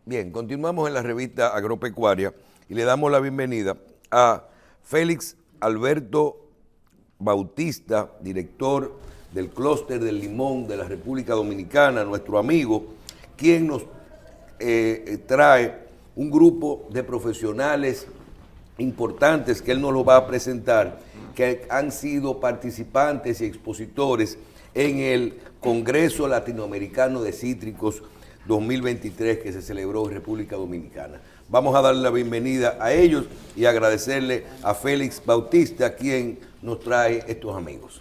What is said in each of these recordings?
Bien, continuamos en la revista Agropecuaria y le damos la bienvenida a Félix Alberto Bautista, director del Clúster del Limón de la República Dominicana, nuestro amigo, quien nos trae un grupo de profesionales importantes que él nos lo va a presentar, que han sido participantes y expositores en el Congreso Latinoamericano de Cítricos 2023 que se celebró en República Dominicana. Vamos a darle la bienvenida a ellos y agradecerle a Félix Bautista, quien nos trae estos amigos.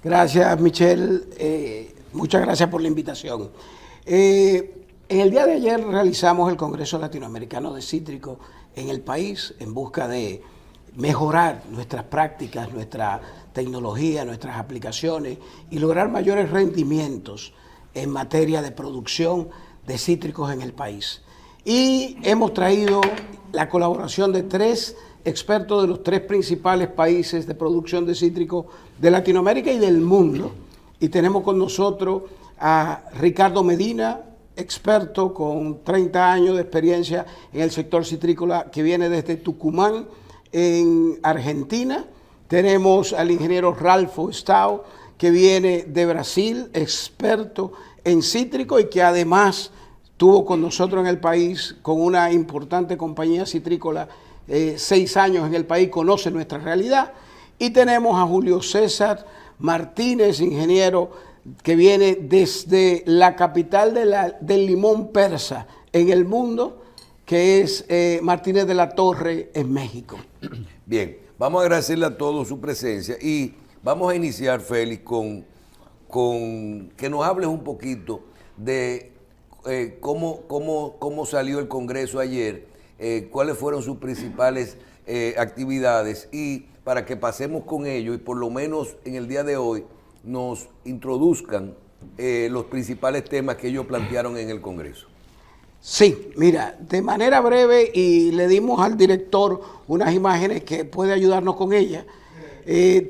Gracias, Michelle. Muchas gracias por la invitación. En el día de ayer realizamos el Congreso Latinoamericano de Cítricos en el país en busca de mejorar nuestras prácticas, nuestra tecnología, nuestras aplicaciones y lograr mayores rendimientos en materia de producción de cítricos en el país. Y hemos traído la colaboración de 3 expertos de los 3 principales países de producción de cítricos de Latinoamérica y del mundo. Y tenemos con nosotros a Ricardo Medina, experto con 30 años de experiencia en el sector citrícola, que viene desde Tucumán, en Argentina. Tenemos al ingeniero Ralfo Stau, que viene de Brasil, experto en cítrico y que además estuvo con nosotros en el país con una importante compañía citrícola, 6 años en el país, conoce nuestra realidad. Y tenemos a Julio César Martínez, ingeniero, que viene desde la capital del limón persa en el mundo, que es Martínez de la Torre en México. Bien, vamos a agradecerle a todos su presencia y vamos a iniciar, Félix, con que nos hables un poquito de cómo salió el Congreso ayer, cuáles fueron sus principales actividades y para que pasemos con ello y por lo menos en el día de hoy nos introduzcan los principales temas que ellos plantearon en el Congreso. Sí, mira, de manera breve, y le dimos al director unas imágenes que puede ayudarnos con ellas.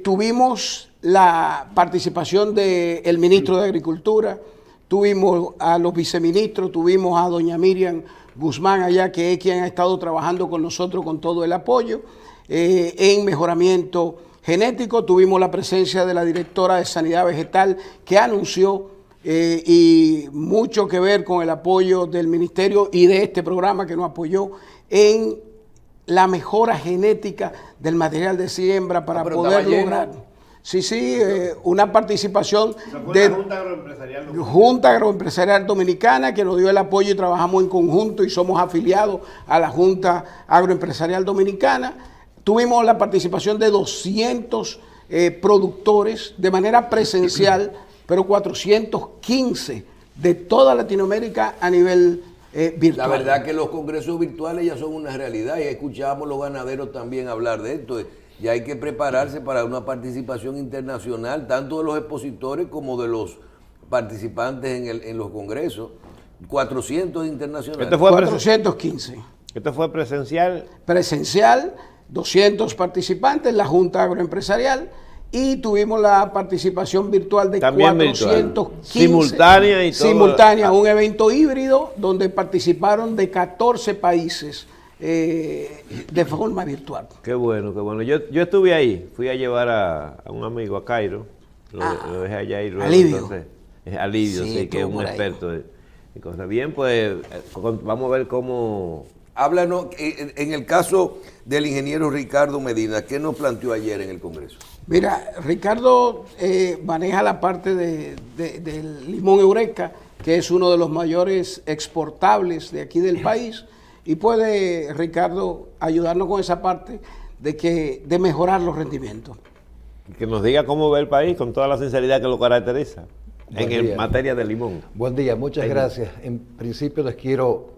Tuvimos la participación del ministro de Agricultura, tuvimos a los viceministros, tuvimos a doña Miriam Guzmán allá, que es quien ha estado trabajando con nosotros con todo el apoyo en mejoramiento genético. Tuvimos la presencia de la directora de Sanidad Vegetal, que anunció y mucho que ver con el apoyo del ministerio y de este programa que nos apoyó en la mejora genética del material de siembra para poder lograr. Sí, una participación de la Junta Agroempresarial Dominicana, que nos dio el apoyo y trabajamos en conjunto y somos afiliados a la Junta Agroempresarial Dominicana. Tuvimos la participación de 200 productores de manera presencial, pero 415 de toda Latinoamérica a nivel virtual. La verdad que los congresos virtuales ya son una realidad y escuchábamos los ganaderos también hablar de esto. Y hay que prepararse para una participación internacional, tanto de los expositores como de los participantes en los congresos. 400 internacionales. 415. ¿Esto fue presencial? Presencial, 200 participantes, la Junta Agroempresarial, y tuvimos la participación virtual de también 415. Simultánea y todo. Simultánea, un evento híbrido donde participaron de 14 países. De forma virtual. Qué bueno, qué bueno. Yo estuve ahí, fui a llevar a un amigo a Cairo, lo dejé allá y luego Alivio. Entonces, Alivio, sí, que es un experto de cosas. Bien, pues vamos a ver cómo... Háblanos, en el caso del ingeniero Ricardo Medina, ¿qué nos planteó ayer en el Congreso? Mira, Ricardo maneja la parte del limón Eureka, que es uno de los mayores exportables de aquí del país. Y puede, Ricardo, ayudarnos con esa parte de mejorar los rendimientos. Que nos diga cómo ve el país con toda la sinceridad que lo caracteriza en materia de limón. Buen día, muchas gracias. En principio les quiero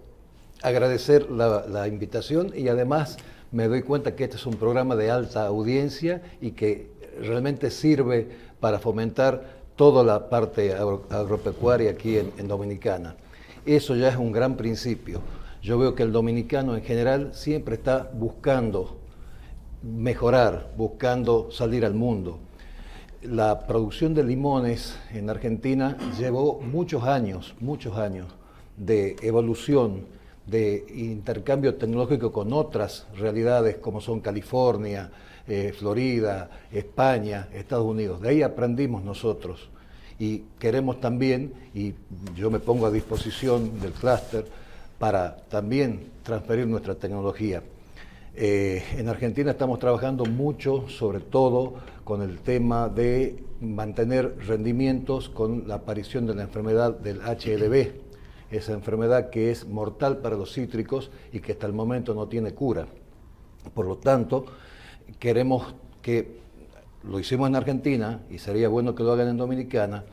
agradecer la invitación y además me doy cuenta que este es un programa de alta audiencia y que realmente sirve para fomentar toda la parte agropecuaria aquí en Dominicana. Eso ya es un gran principio. Yo veo que el dominicano en general siempre está buscando mejorar, buscando salir al mundo. La producción de limones en Argentina llevó muchos años de evolución, de intercambio tecnológico con otras realidades como son California, Florida, España, Estados Unidos. De ahí aprendimos nosotros y queremos también, y yo me pongo a disposición del clúster para también transferir nuestra tecnología. En Argentina estamos trabajando mucho, sobre todo con el tema de mantener rendimientos con la aparición de la enfermedad del HLB, esa enfermedad que es mortal para los cítricos y que hasta el momento no tiene cura. Por lo tanto, queremos que, lo hicimos en Argentina y sería bueno que lo hagan en Dominicana,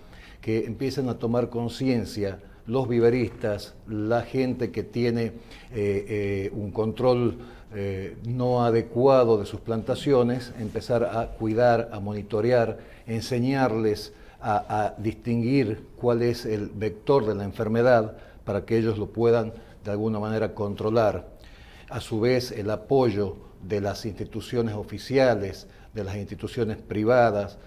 que empiecen a tomar conciencia los viveristas, la gente que tiene un control no adecuado de sus plantaciones, empezar a cuidar, a monitorear, enseñarles a distinguir cuál es el vector de la enfermedad para que ellos lo puedan de alguna manera controlar. A su vez, el apoyo de las instituciones oficiales, de las instituciones privadas,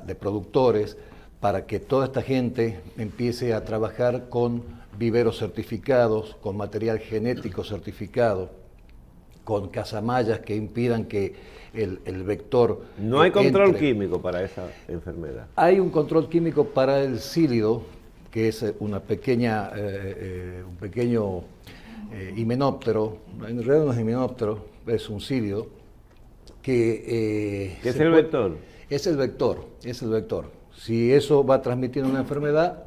de productores, para que toda esta gente empiece a trabajar con viveros certificados, con material genético certificado, con casamallas que impidan que el vector No hay control químico para esa enfermedad. Hay un control químico para el cílido, que es un pequeño himenóptero, en realidad no es himenóptero, es un cílido, que... ¿Qué es el vector? Es el vector. Si eso va transmitiendo una enfermedad,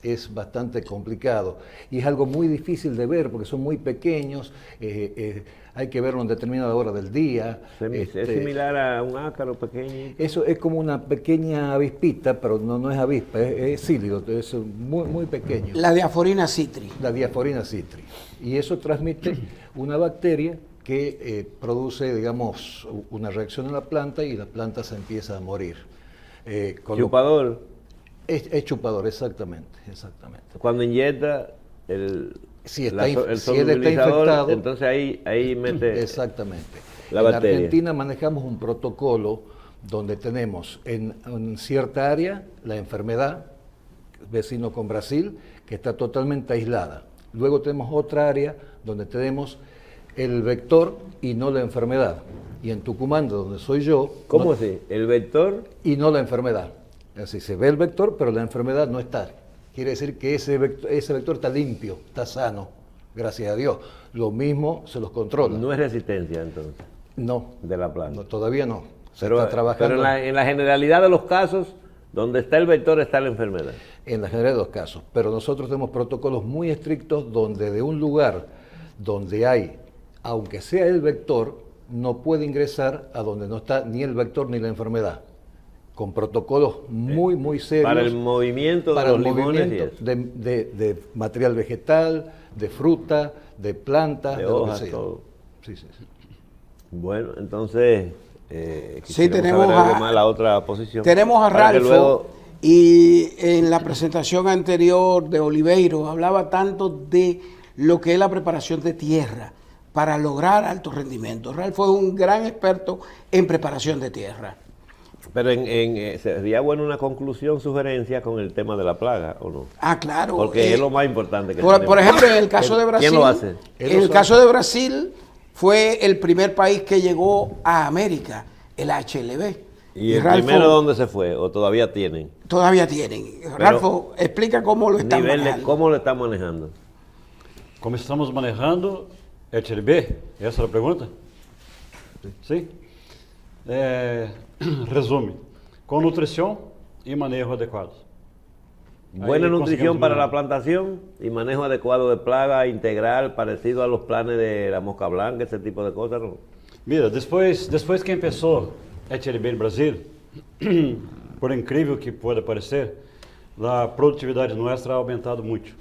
es bastante complicado y es algo muy difícil de ver porque son muy pequeños, hay que verlo en determinada hora del día. ¿Es similar a un ácaro pequeño? Eso es como una pequeña avispita, pero no es avispa, es cílido, es muy pequeño. La Diaforina citri. La Diaforina citri. Y eso transmite una bacteria que produce, digamos, una reacción en la planta y la planta se empieza a morir. ¿Chupador? Es chupador, exactamente. Cuando inyecta el solubilizador, está infectado, entonces ahí mete exactamente. la bacteria. En Argentina manejamos un protocolo donde tenemos en cierta área la enfermedad, vecino con Brasil, que está totalmente aislada. Luego tenemos otra área donde tenemos el vector y no la enfermedad. Y en Tucumán, donde soy yo... ¿Cómo así? ¿El vector? Y no la enfermedad. Así se ve el vector, pero la enfermedad no está. Quiere decir que ese vector está limpio, está sano, gracias a Dios. Lo mismo se los controla. ¿No es resistencia entonces? No. De la planta. No, todavía no. Pero en la generalidad de los casos, donde está el vector está la enfermedad. En la generalidad de los casos. Pero nosotros tenemos protocolos muy estrictos donde de un lugar donde hay, aunque sea el vector, no puede ingresar a donde no está ni el vector ni la enfermedad. Con protocolos muy serios. Para el movimiento de los limones. De material vegetal, de fruta, de planta, de hojas, lo que sea. todo. Sí. Bueno, entonces, sí, tenemos saber algo más la otra posición. Tenemos a Ralfo, y en la presentación anterior de Oliveiro hablaba tanto de lo que es la preparación de tierra para lograr altos rendimientos. Ralfo es un gran experto en preparación de tierra. Pero sería bueno una conclusión, sugerencia con el tema de la plaga, ¿o no? Ah, claro. Porque es lo más importante que por ejemplo, en el caso de Brasil. ¿Quién lo hace? En el caso de Brasil fue el primer país que llegó a América, el HLB. ¿Y el Ralfo, primero dónde se fue? ¿O todavía tienen? Todavía tienen. Ralfo, explica cómo lo están manejando. ¿Cómo lo están manejando? ¿Cómo estamos manejando HLB? ¿Esa es la pregunta? Sí. Resume, con nutrición y manejo adecuados. Buena nutrición para la plantación y manejo adecuado de plaga integral, parecido a los planes de la mosca blanca, ese tipo de cosas, ¿no? Mira, después que empezó HLB en Brasil, por incrível que pueda parecer, la productividad nuestra ha aumentado mucho.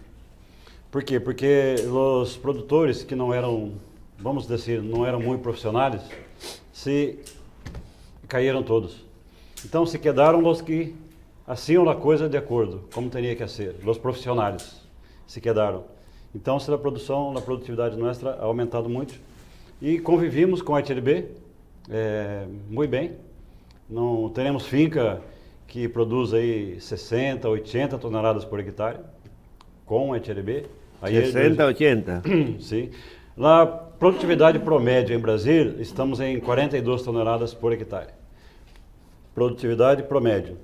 ¿Por qué? Porque los productores que no eran, vamos decir, no eran muy profesionales, se caíram todos. Então se quedaram os que hacían a coisa de acordo, como teria que ser. Os profissionais se quedaram. Então a produtividade nossa ha aumentado muito. E convivimos com a HLB muito bem. Não teremos finca que produz aí 60, 80 toneladas por hectare com a HLB. Aí, 60, 80. Sim. Na produtividade promédio em Brasil, estamos em 42 toneladas por hectare. Produtividade promédio.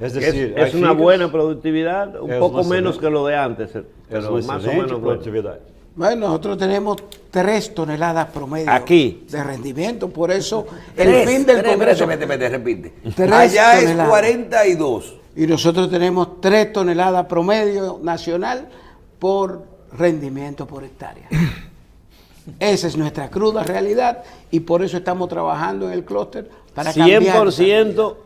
Es decir, Es hay una fincas- buena productividad, un Es poco una menos excelente- que lo de antes, es pero una más o excelente menos. productividad. Bueno, nosotros tenemos 3 toneladas promedio Aquí. de rendimiento, por eso el fin del Congreso. Espérate, repite. 3 Allá es toneladas. 42. Y nosotros tenemos 3 toneladas promedio nacional por rendimiento por hectárea. Esa es nuestra cruda realidad y por eso estamos trabajando en el clúster para cambiar esa 100%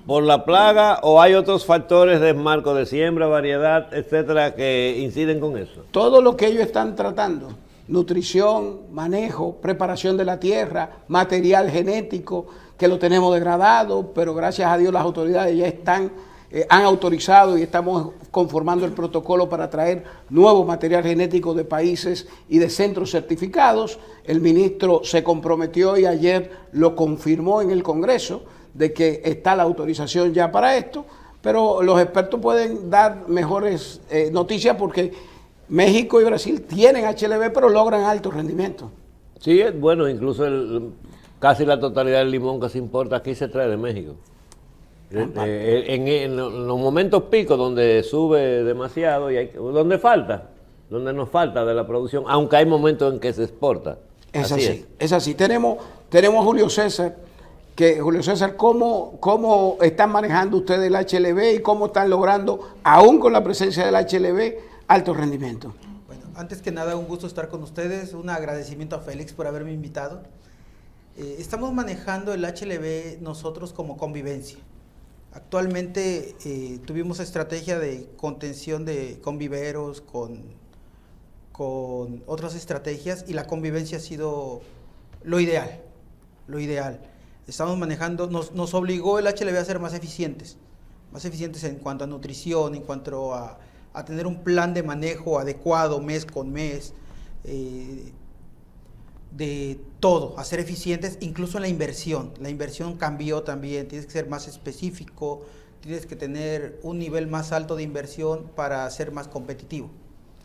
por la plaga, o hay otros factores de marco de siembra, variedad, etcétera, que inciden con eso. todo lo que ellos están tratando, nutrición, manejo, preparación de la tierra, material genético, que lo tenemos degradado, pero gracias a Dios las autoridades ya han autorizado y estamos conformando el protocolo para traer nuevo material genético de países y de centros certificados. El ministro se comprometió y ayer lo confirmó en el Congreso de que está la autorización ya para esto, pero los expertos pueden dar mejores noticias porque México y Brasil tienen HLB, pero logran alto rendimiento. Sí, bueno, incluso casi la totalidad del limón que se importa aquí se trae de México. En los momentos picos donde sube demasiado y donde nos falta de la producción, aunque hay momentos en que se exporta. Es así, es así. Tenemos a Julio César, ¿cómo están manejando ustedes el HLB y cómo están logrando, aún con la presencia del HLB, alto rendimiento? Bueno, antes que nada, un gusto estar con ustedes, un agradecimiento a Félix por haberme invitado. Estamos manejando el HLB nosotros como convivencia. Actualmente tuvimos estrategia de contención de conviveros con otras estrategias y la convivencia ha sido lo ideal, Estamos manejando, nos obligó el HLB a ser más eficientes en cuanto a nutrición, en cuanto a tener un plan de manejo adecuado mes con mes, de todo, a ser eficientes, incluso en la inversión. La inversión cambió también, tienes que ser más específico, tienes que tener un nivel más alto de inversión para ser más competitivo.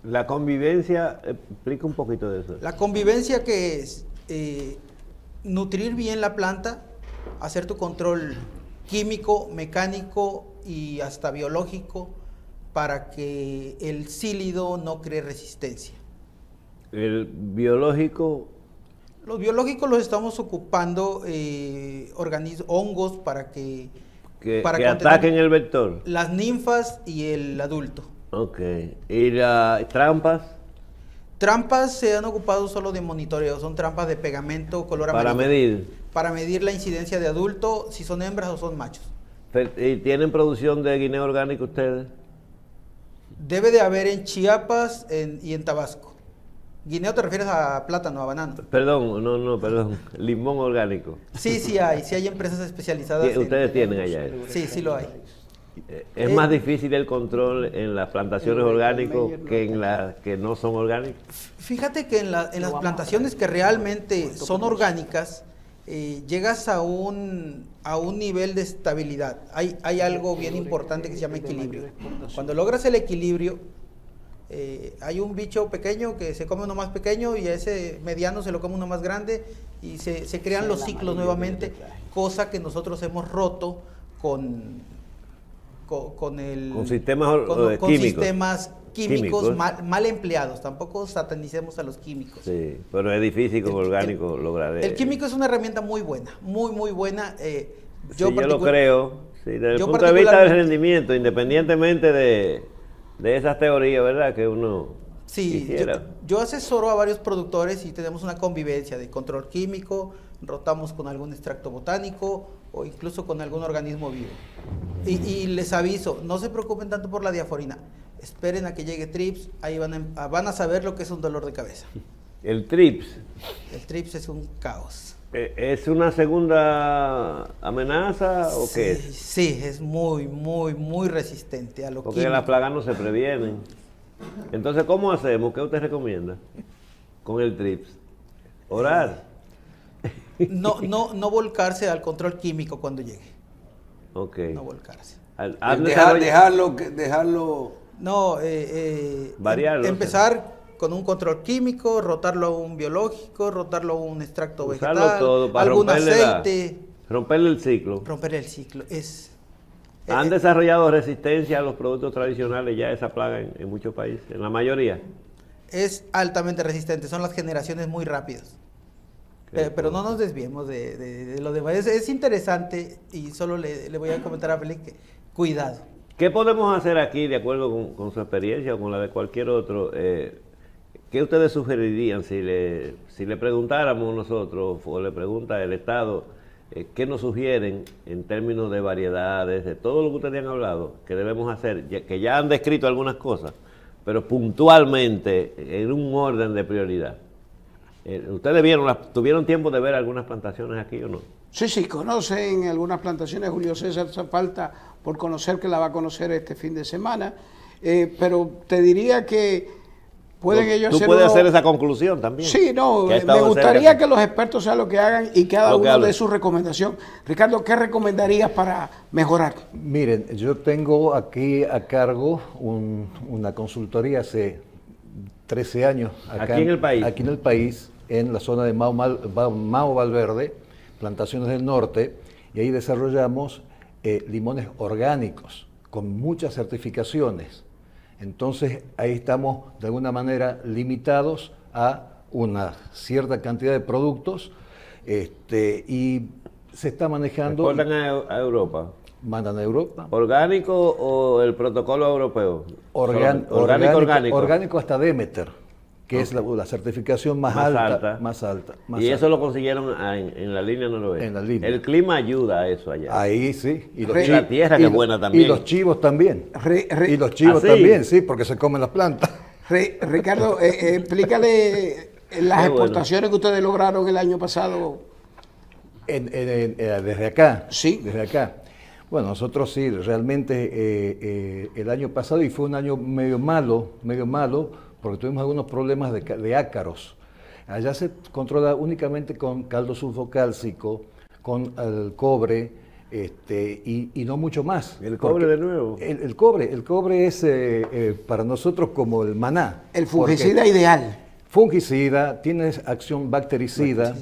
La convivencia, explica un poquito de eso. La convivencia que es nutrir bien la planta, hacer tu control químico, mecánico y hasta biológico para que el sílido no cree resistencia. El biológico. Los biológicos los estamos ocupando hongos para que ataquen el vector. las ninfas y el adulto. Ok. ¿Y las trampas? Trampas se han ocupado solo de monitoreo, son trampas de pegamento color amarillo. Para medir. Para medir la incidencia de adulto, si son hembras o son machos. ¿Y tienen producción de guineo orgánico ustedes? Debe de haber en Chiapas y en Tabasco. Guineo te refieres a plátano, a banano. Perdón. Limón orgánico. Sí hay empresas especializadas. Ustedes tienen allá eso. Sí lo hay. ¿Es más difícil el control en las plantaciones orgánicas que en las que no son orgánicas? Fíjate que en las plantaciones que realmente son orgánicas, llegas a un nivel de estabilidad. Hay algo bien importante que se llama equilibrio. Cuando logras el equilibrio, hay un bicho pequeño que se come uno más pequeño y a ese mediano se lo come uno más grande y se crean los ciclos nuevamente, cosa que nosotros hemos roto con sistemas químicos mal empleados. Tampoco satanicemos a los químicos. Sí, pero es difícil como orgánico lograr eso. El químico es una herramienta muy buena, muy buena. Yo lo creo. Sí, desde el punto de vista del rendimiento, independientemente de esas teorías, ¿verdad? Que uno quisiera. Yo asesoro a varios productores y tenemos una convivencia de control químico, rotamos con algún extracto botánico o incluso con algún organismo vivo. Y les aviso, no se preocupen tanto por la diaforina, esperen a que llegue TRIPS, ahí van a saber lo que es un dolor de cabeza. El TRIPS. El TRIPS es un caos. ¿Es una segunda amenaza o qué es? Sí, es muy resistente a lo Porque químico. las plagas no se previenen. Entonces, ¿cómo hacemos? ¿Qué usted recomienda con el TRIPS? Orar. No volcarse al control químico cuando llegue. Ok. No volcarse. Dejarlo No, Variarlo, empezar con un control químico, rotarlo a un biológico, rotarlo a un extracto Usarlo vegetal, todo para algún romperle aceite, romperle el ciclo. romper el ciclo. ¿Han desarrollado resistencia a los productos tradicionales ya esa plaga en muchos países? En la mayoría. Es altamente resistente, son las generaciones muy rápidas. Pero no nos desviemos de lo demás. Es interesante y solo le voy a comentar a Félix que cuidado. ¿Qué podemos hacer aquí, de acuerdo con su experiencia o con la de cualquier otro? ¿Qué ustedes sugerirían si le preguntáramos nosotros o le pregunta el Estado, qué nos sugieren en términos de variedades, de todo lo que ustedes han hablado, que debemos hacer, que ya han descrito algunas cosas, pero puntualmente en un orden de prioridad? ¿Ustedes tuvieron tiempo de ver algunas plantaciones aquí o no? Sí, conocen algunas plantaciones. Julio César falta por conocer, que la va a conocer este fin de semana. Pero te diría que pueden ellos ¿Tú hacerlo. puedes hacer esa conclusión también? Sí, no, Que ha me estado gustaría cerca. que los expertos sean lo que hagan y cada Lo que uno hablen. dé su recomendación. Ricardo, ¿qué recomendarías para mejorar? Miren, yo tengo aquí a cargo una consultoría hace 13 años. ¿Aquí en el país? Aquí en el país, en la zona de Mao Valverde, Plantaciones del Norte, y ahí desarrollamos limones orgánicos con muchas certificaciones. Entonces ahí estamos de alguna manera limitados a una cierta cantidad de productos y se está manejando. ¿Exportan a Europa? Mandan a Europa. ¿Orgánico o el protocolo europeo? Orgánico. Orgánico hasta Demeter, que es la certificación más alta. Y eso lo consiguieron en la línea noroeste. En la línea. El clima ayuda a eso allá. Ahí sí. Y la tierra que es buena también. Y los chivos también. Y los chivos ¿Ah, sí? también, sí, porque se comen las plantas. Ricardo, explícale las exportaciones que ustedes lograron el año pasado. Desde acá. Sí. Desde acá. Bueno, nosotros sí, realmente el año pasado, y fue un año medio malo, porque tuvimos algunos problemas de ácaros. Allá se controla únicamente con caldo sulfocálcico, con el cobre, y no mucho más. ¿El cobre de nuevo? El cobre es para nosotros como el maná. El fungicida ideal. Fungicida, tiene acción bactericida.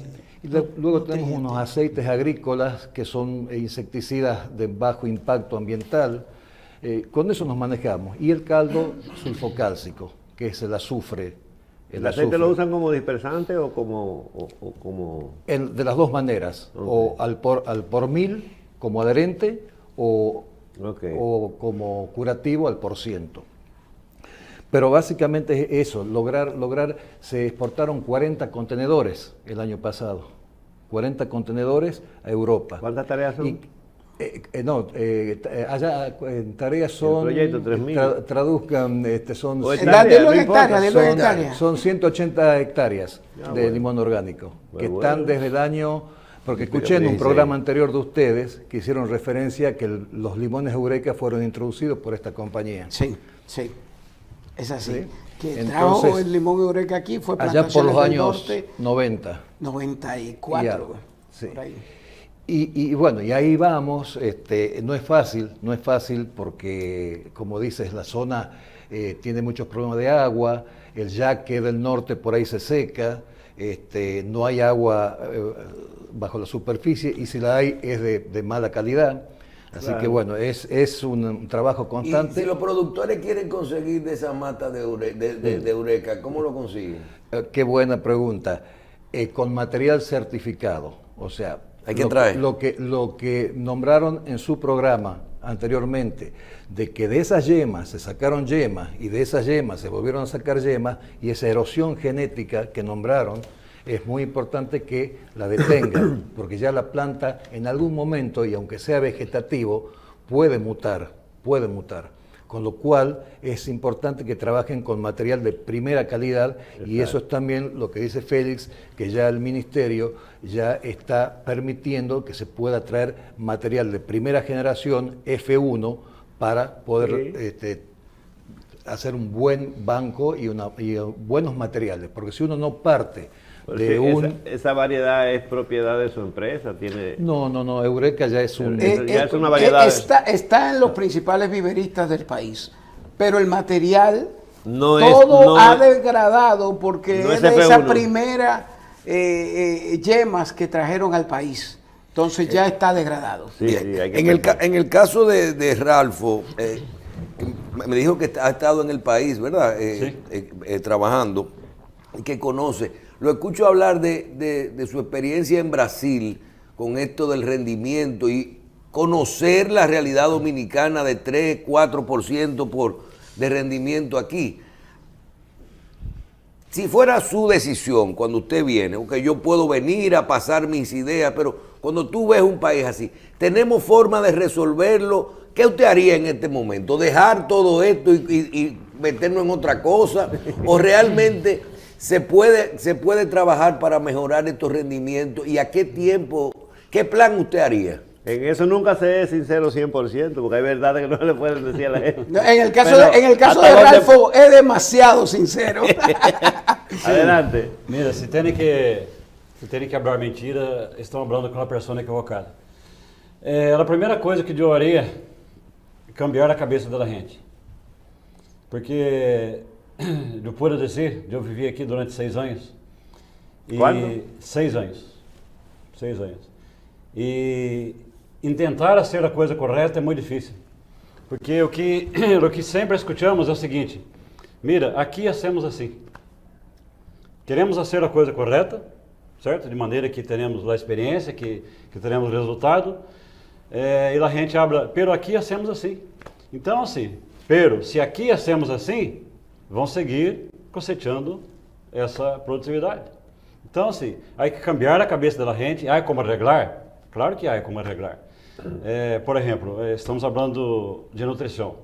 Y luego tenemos unos aceites agrícolas que son insecticidas de bajo impacto ambiental. Con eso nos manejamos. Y el caldo sulfocálcico, que es el azufre. ¿El aceite lo usan como dispersante o como...? De las dos maneras. Okay. O al por mil, como adherente, o como curativo al %. Pero básicamente es eso, se exportaron 40 contenedores el año pasado, 40 contenedores a Europa. ¿Cuántas tareas son? Allá en tareas son, el proyecto, 3.000. Traduzcan, son, O Dilo en no importa, hectáreas, dilo en hectáreas. son 180 hectáreas de bueno. limón orgánico, que Bueno. están desde el año, porque escuché en un programa anterior de ustedes que hicieron referencia a que los limones Eureka fueron introducidos por esta compañía. Sí. Es así. Sí. Que Entonces, trajo el limón Eureka aquí fue allá por los Plantaciones del años Norte, 90. 94. Sí. Por ahí. Y bueno, y ahí vamos, no es fácil porque, como dices, la zona tiene muchos problemas de agua, el yaque del norte por ahí se seca, no hay agua bajo la superficie y si la hay es de mala calidad. Así Claro. que bueno, es un trabajo Y constante. si los productores quieren conseguir de esa mata de Eureka, ¿cómo lo consiguen? Qué buena pregunta. Con material certificado, o sea, Hay que traer. lo que nombraron en su programa anteriormente, de que de esas yemas se sacaron yemas y de esas yemas se volvieron a sacar yemas, y esa erosión genética que nombraron, es muy importante que la detengan, porque ya la planta en algún momento, y aunque sea vegetativo, puede mutar. Con lo cual es importante que trabajen con material de primera calidad. Exacto. Y eso es también lo que dice Félix, que ya el Ministerio ya está permitiendo que se pueda traer material de primera generación F1 para poder hacer un buen banco y buenos materiales, porque si uno no parte de esa variedad es propiedad de su empresa, tiene... No, Eureka ya es ya es una variedad. Está en los principales viveristas del país, pero el material No todo es- ha degradado porque no es es de esa F1. primera yemas que trajeron al país. Entonces ya está degradado. Sí, sí, hay que En el caso de Ralfo, que me dijo que ha estado en el país, ¿verdad? Trabajando y que conoce. Lo escucho hablar de su experiencia en Brasil con esto del rendimiento y conocer la realidad dominicana de 3, 4% de rendimiento aquí. Si fuera su decisión, cuando usted viene, que yo puedo venir a pasar mis ideas, pero cuando tú ves un país así, tenemos forma de resolverlo. ¿Qué usted haría en este momento? ¿Dejar todo esto y meternos en otra cosa? ¿O realmente se puede trabajar para mejorar estos rendimientos? ¿Y a qué tiempo, qué plan usted haría? En eso nunca se es sincero 100%, porque hay verdades que no le pueden decir a la gente. No, en el caso, Pero, en el caso de ¿hasta dónde- Ralfo es demasiado sincero. Adelante. Mira, se tem que hablar mentira, estão falando com a pessoa equivocada. A primeira coisa que eu faria é cambiar a cabeça da gente. Porque, eu puedo dizer, eu vivi aqui durante 6 anos. Quanto? 6 anos. 6 anos. E tentar fazer a coisa correta é muito difícil. Porque o que sempre escutamos é o seguinte: mira, aqui hacemos assim. Queremos fazer a coisa correta, certo? De maneira que tenhamos a experiência, que tenhamos resultado. E a gente habla, pero aqui hacemos assim. Então, assim, pero se aqui hacemos assim, vão seguir cosechando essa produtividade. Então, assim, há que cambiar a cabeça da gente. Há como arreglar? Claro que há como arreglar. Por exemplo, estamos falando de nutrição.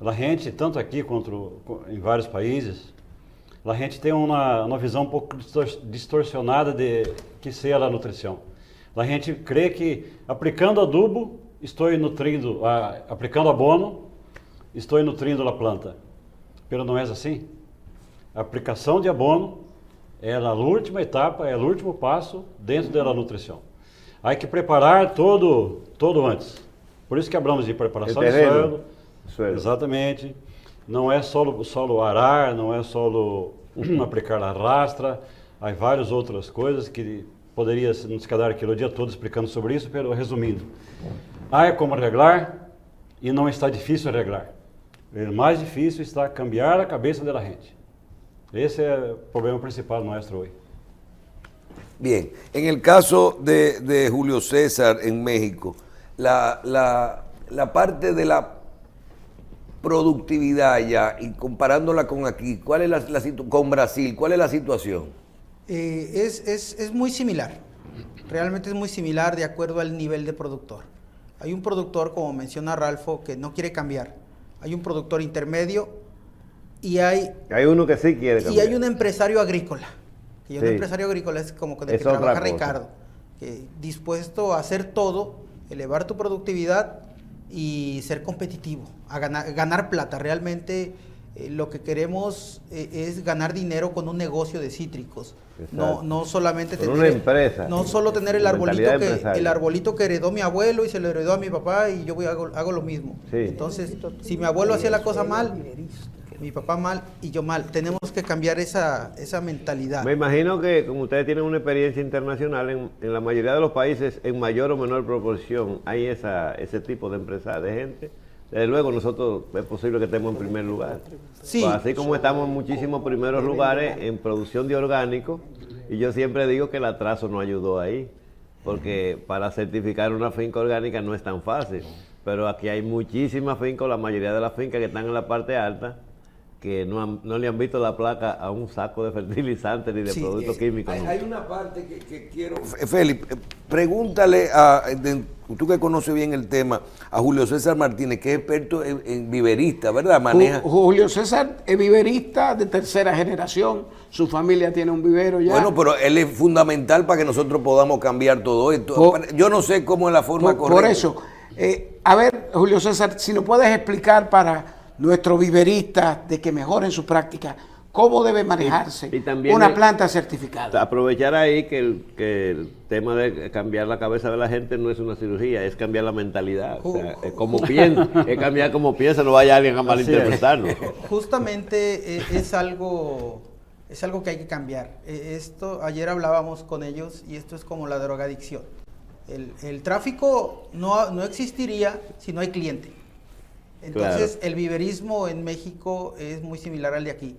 A gente, tanto aqui quanto em vários países, a gente tem uma visão um pouco distorcionada de que seja a nutrição. A gente crê que aplicando adubo, estou nutrindo, aplicando abono, estou nutrindo a planta. Mas não é assim. A aplicação de abono é a última etapa, é o último passo dentro da nutrição. Há que preparar todo antes. Por isso que hablamos de preparação de solo. Exatamente. Não é solo arar, não é solo aplicar a rastra. Há várias outras coisas que poderia nos quedar aqui o dia todo explicando sobre isso, mas resumindo. Há como arreglar e não está difícil arreglar. O mais difícil está cambiar a cabeça da gente. Esse é o problema principal nuestro hoy. Bien, en el caso de Julio César en México, la parte de la productividad ya, y comparándola con aquí, ¿cuál es con Brasil, cuál es la situación? Es muy similar, realmente es muy similar de acuerdo al nivel de productor. Hay un productor, como menciona Ralfo, que no quiere cambiar. Hay un productor intermedio y hay uno que sí quiere cambiar. Y hay un empresario agrícola. Y un Sí. empresario agrícola es como con el Es que otra trabaja cosa. Ricardo, que dispuesto a hacer todo, elevar tu productividad y ser competitivo, a ganar plata. Realmente lo que queremos es ganar dinero con un negocio de cítricos. No solamente con tener una empresa. No solo tener el Con arbolito mentalidad empresaria. el arbolito que heredó mi abuelo y se lo heredó a mi papá y yo hago lo mismo. Sí. Entonces, si mi abuelo hacía la cosa mal, mi papá mal y yo mal. Tenemos que cambiar esa mentalidad. Me imagino que como ustedes tienen una experiencia internacional, en la mayoría de los países, en mayor o menor proporción, hay ese tipo de empresas, de gente. Desde luego nosotros es posible que estemos en primer lugar. Sí. Pues así como estamos en muchísimos primeros lugares en producción de orgánicos, y yo siempre digo que el atraso nos ayudó ahí, porque para certificar una finca orgánica no es tan fácil, pero aquí hay muchísimas fincas, la mayoría de las fincas que están en la parte alta, que no le han visto la placa a un saco de fertilizantes ni de Sí, productos químicos. ¿no? Hay una parte que quiero... Felipe, pregúntale tú que conoces bien el tema, a Julio César Martínez, que es experto en viverista, ¿verdad? Maneja... Julio César es viverista de tercera generación, su familia tiene un vivero ya. Bueno, pero él es fundamental para que nosotros podamos cambiar todo esto. Yo no sé cómo es la forma correcta. Por eso, a ver, Julio César, si nos puedes explicar para nuestros viveristas de que mejoren su práctica, cómo debe manejarse y también una planta certificada. Aprovechar ahí que el tema de cambiar la cabeza de la gente no es una cirugía, es cambiar la mentalidad. O sea, es como piensa, es cambiar como piensa, no vaya alguien a malinterpretarlo. Justamente es algo que hay que cambiar. Esto, ayer hablábamos con ellos y esto es como la drogadicción. El tráfico no existiría si no hay cliente. Entonces, Claro. el viverismo en México es muy similar al de aquí.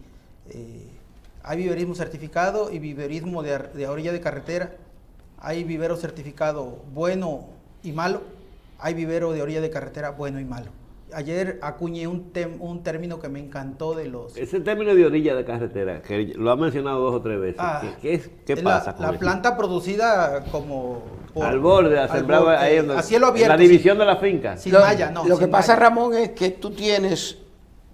Hay viverismo certificado y viverismo de orilla de carretera. Hay vivero certificado bueno y malo. Hay vivero de orilla de carretera bueno y malo. Ayer acuñé un término que me encantó de los... Ese término de orilla de carretera, que lo ha mencionado 2 o 3 veces, ¿qué es pasa con la eso? planta producida como... Al borde, a sembrar ahí a cielo abierto. en la división de la finca. Sin malla, no. Lo que sin pasa, malla. Ramón, es que tú tienes,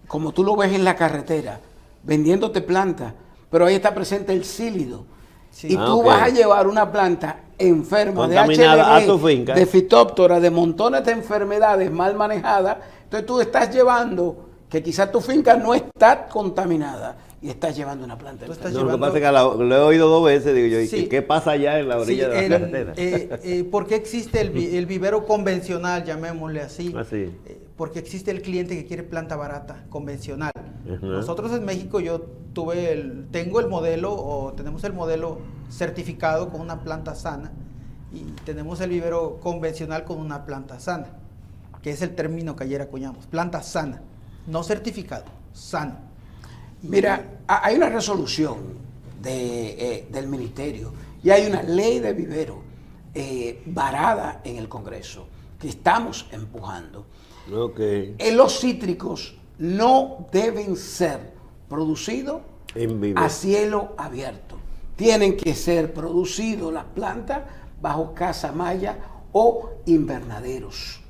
como tú lo ves en la carretera, vendiéndote plantas, pero ahí está presente el sílido. Sí. Y tú ok. vas a llevar una planta enferma de Contaminada a tu HLB, finca. de fitóptora, de montones de enfermedades mal manejadas. Entonces tú estás llevando, que quizás tu finca no está contaminada, y estás llevando una planta Tú enferma. estás No, lo que llevando- pasa es que lo he oído 2 veces, digo yo, ¿y Sí. qué pasa allá en la orilla de la carretera? ¿Por qué existe el vivero convencional, llamémosle así? Así. Porque existe el cliente que quiere planta barata, convencional. Ajá. Nosotros en México tengo el modelo, o tenemos el modelo certificado con una planta sana, y tenemos el vivero convencional con una planta sana, que es el término que ayer acuñamos, planta sana, no certificado, sano. Mira, hay una resolución del ministerio y hay una ley de vivero varada en el Congreso que estamos empujando. Ok. Los cítricos no deben ser producidos En vivo. a cielo abierto. Tienen que ser producidos las plantas bajo casa malla o invernaderos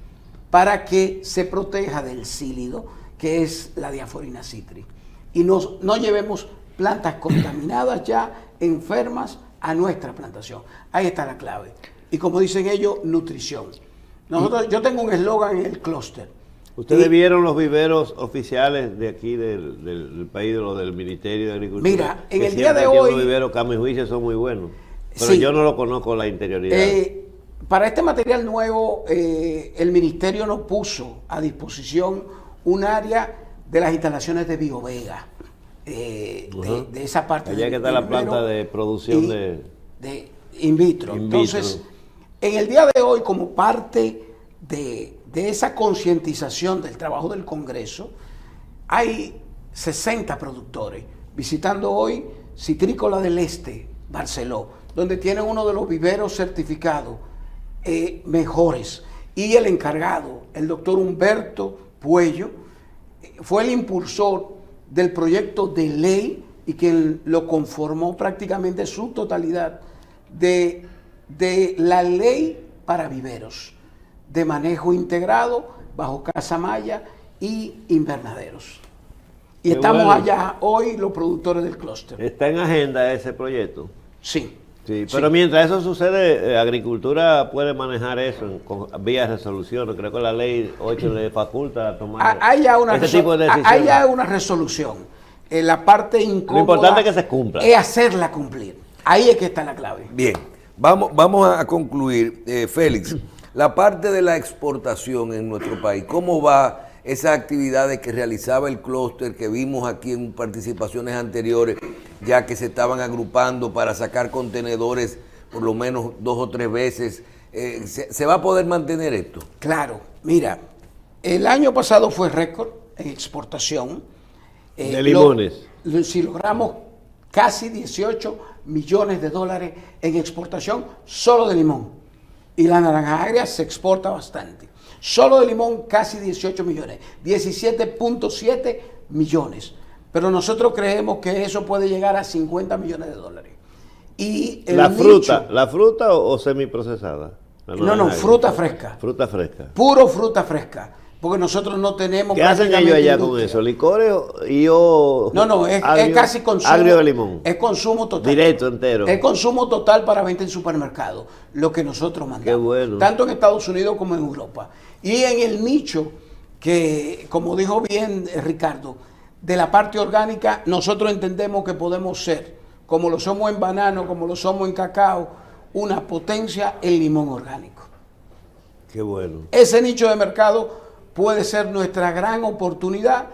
para que se proteja del sílido, que es la diaforina citri. Y no llevemos plantas contaminadas ya, enfermas, a nuestra plantación. Ahí está la clave. Y como dicen ellos, nutrición. Yo tengo un eslogan en el clúster. ¿Ustedes Y- vieron los viveros oficiales de aquí del país, del Ministerio de Agricultura? Mira, en Que el día de siempre tienen hoy- Los viveros que a mi juicio son muy buenos. Pero Sí. yo no lo conozco la interioridad. Para este material nuevo, el ministerio nos puso a disposición un área de las instalaciones de Biovega, Ajá. de esa parte. Allá que está la planta de producción de in vitro. in vitro. Entonces, en el día de hoy, como parte de esa concientización del trabajo del Congreso, hay 60 productores visitando hoy Citrícola del Este, Barceló, donde tienen uno de los viveros certificados mejores. Y el encargado, el doctor Humberto Puello, fue el impulsor del proyecto de ley y quien lo conformó prácticamente su totalidad de la ley para viveros, de manejo integrado bajo casa malla y invernaderos. Y Qué estamos bueno. allá hoy los productores del clúster. ¿Está en agenda ese proyecto? Sí. Sí, pero mientras eso sucede, Agricultura puede manejar eso con vía resolución. Creo que la ley 8 le faculta a tomar Hay ya una, ese tipo de hay decisiones. ya una resolución. La parte incómoda importante es que se cumpla. es hacerla cumplir. Ahí es que está la clave. Bien, vamos a concluir. Félix, la parte de la exportación en nuestro país, ¿cómo va esas actividades que realizaba el clúster que vimos aquí en participaciones anteriores, ya que se estaban agrupando para sacar contenedores por lo menos 2 o 3 veces? ¿Se va a poder mantener esto? Claro, mira, el año pasado fue récord en exportación. De limones. Si logramos casi 18 millones de dólares en exportación solo de limón. Y la naranja agria se exporta bastante. Solo de limón casi 18 millones, 17.7 millones. Pero nosotros creemos que eso puede llegar a 50 millones de dólares. Y el ¿La fruta, nicho- la fruta o semiprocesada? La No, naranja. fruta fresca. Fruta fresca. Puro fruta fresca. Porque nosotros no tenemos. ¿Qué hacen ellos prácticamente allá con industria. eso? ¿Licores o No, es casi consumo. agrio de limón. Es consumo total. Directo, entero. Es consumo total para venta en supermercado. Lo que nosotros mandamos. Qué bueno. Tanto en Estados Unidos como en Europa. Y en el nicho, que como dijo bien Ricardo, de la parte orgánica, nosotros entendemos que podemos ser, como lo somos en banano, como lo somos en cacao, una potencia en limón orgánico. Qué bueno. Ese nicho de mercado puede ser nuestra gran oportunidad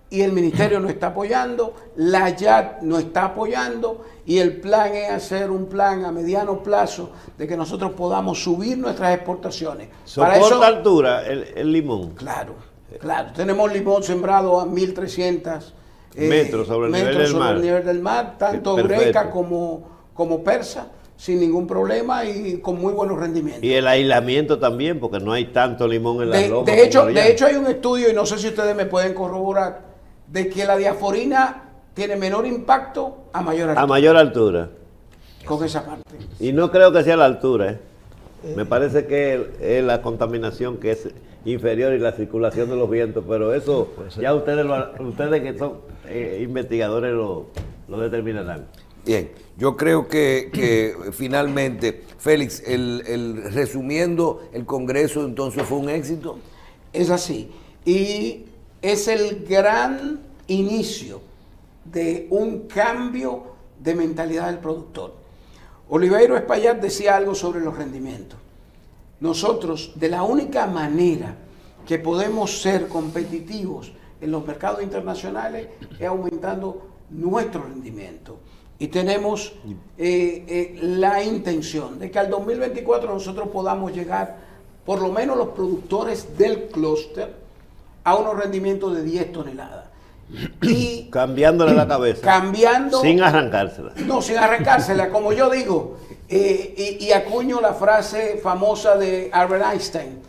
y el Ministerio nos está apoyando, la YAT nos está apoyando y el plan es hacer un plan a mediano plazo de que nosotros podamos subir nuestras exportaciones. ¿Soporta altura el limón? Claro, claro. Tenemos limón sembrado a 1.300 metros sobre el nivel del mar, tanto Eureka como Persa, sin ningún problema y con muy buenos rendimientos. Y el aislamiento también, porque no hay tanto limón en las lomas. De hecho, hay un estudio, y no sé si ustedes me pueden corroborar, de que la diaforina tiene menor impacto a mayor altura. A mayor altura. Con esa parte. Y no creo que sea la altura, Me parece que es la contaminación que es inferior y la circulación de los vientos, pero eso ya ustedes que son investigadores lo determinarán. Bien, yo creo que finalmente, Félix, resumiendo, el Congreso entonces fue un éxito. Es así. Y es el gran inicio de un cambio de mentalidad del productor. Oliveiro Espaillat decía algo sobre los rendimientos. Nosotros, de la única manera que podemos ser competitivos en los mercados internacionales es aumentando nuestro rendimiento. Y tenemos la intención de que al 2024 nosotros podamos llegar, por lo menos los productores del clúster, a unos rendimientos de 10 toneladas. Y cambiándole la cabeza. Sin arrancársela. No, sin arrancársela, como yo digo. Y acuño la frase famosa de Albert Einstein.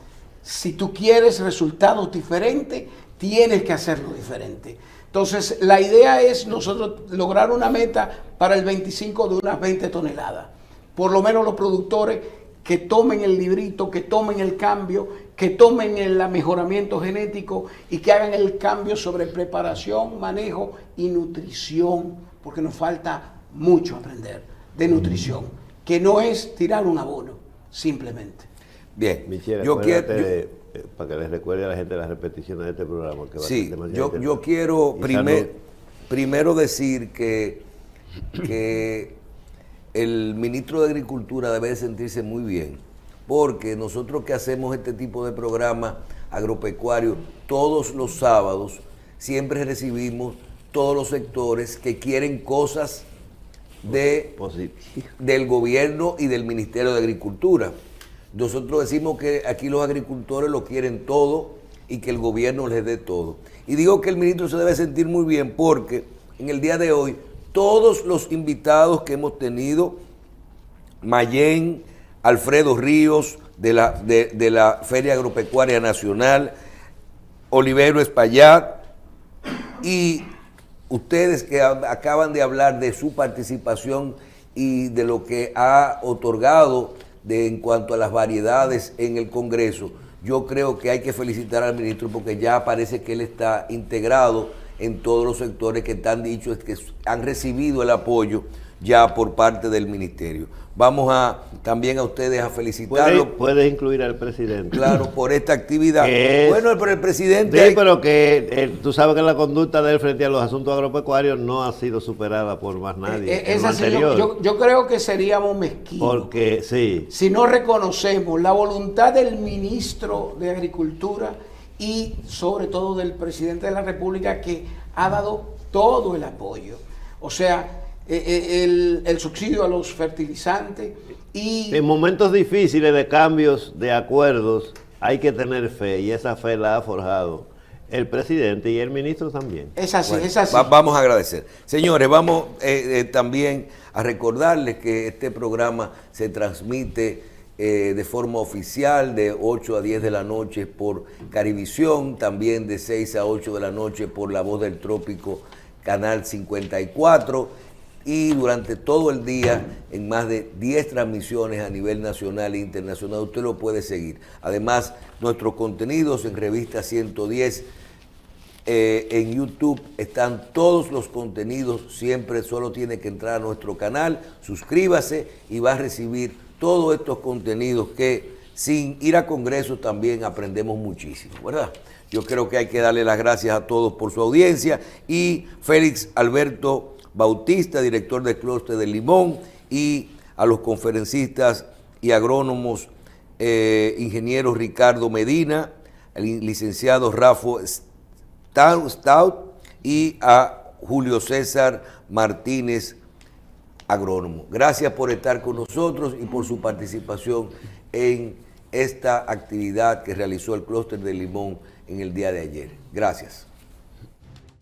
Si tú quieres resultados diferentes, tienes que hacerlo diferente. Entonces, la idea es nosotros lograr una meta para el 25 de unas 20 toneladas. Por lo menos los productores que tomen el librito, que tomen el cambio, que tomen el mejoramiento genético y que hagan el cambio sobre preparación, manejo y nutrición, porque nos falta mucho aprender de nutrición, que no es tirar un abono, simplemente. Bien, Michelle, para que les recuerde a la gente las repeticiones de este programa. Que sí, yo quiero primero decir que el ministro de Agricultura debe de sentirse muy bien, porque nosotros que hacemos este tipo de programas agropecuarios todos los sábados, siempre recibimos todos los sectores que quieren cosas del gobierno y del Ministerio de Agricultura. Nosotros decimos que aquí los agricultores lo quieren todo y que el gobierno les dé todo. Y digo que el ministro se debe sentir muy bien porque en el día de hoy todos los invitados que hemos tenido, Mayén, Alfredo Ríos de la Feria Agropecuaria Nacional, Oliveiro Espaillat y ustedes que acaban de hablar de su participación y de lo que ha otorgado en cuanto a las variedades en el Congreso, yo creo que hay que felicitar al ministro porque ya parece que él está integrado en todos los sectores que están dichos, que han recibido el apoyo ya por parte del ministerio. Vamos también a ustedes a felicitarlo. Puedes incluir al presidente. Claro, por esta actividad. Bueno, pero el presidente... Sí, pero que tú sabes que la conducta de él frente a los asuntos agropecuarios no ha sido superada por más nadie. Yo creo que seríamos mezquinos. Porque, sí. Si no reconocemos la voluntad del ministro de Agricultura y sobre todo del presidente de la República, que ha dado todo el apoyo. O sea, el subsidio a los fertilizantes y... En momentos difíciles de cambios de acuerdos hay que tener fe y esa fe la ha forjado el presidente y el ministro también. Es así, bueno, es así. Vamos a agradecer. Señores, vamos también a recordarles que este programa se transmite de forma oficial de 8 a 10 de la noche por Carivisión, también de 6 a 8 de la noche por La Voz del Trópico, Canal 54, y durante todo el día en más de 10 transmisiones a nivel nacional e internacional. Usted lo puede seguir. Además, nuestros contenidos en Revista 110, en YouTube están todos los contenidos, siempre solo tiene que entrar a nuestro canal, suscríbase y va a recibir todos estos contenidos que sin ir a congresos también aprendemos muchísimo, ¿verdad? Yo creo que hay que darle las gracias a todos por su audiencia y Félix Alberto Bautista, director del Clúster del Limón, y a los conferencistas y agrónomos, ingeniero Ricardo Medina, el licenciado Rafa Stout y a Julio César Martínez, agrónomo. Gracias por estar con nosotros y por su participación en esta actividad que realizó el Clúster del Limón en el día de ayer. Gracias.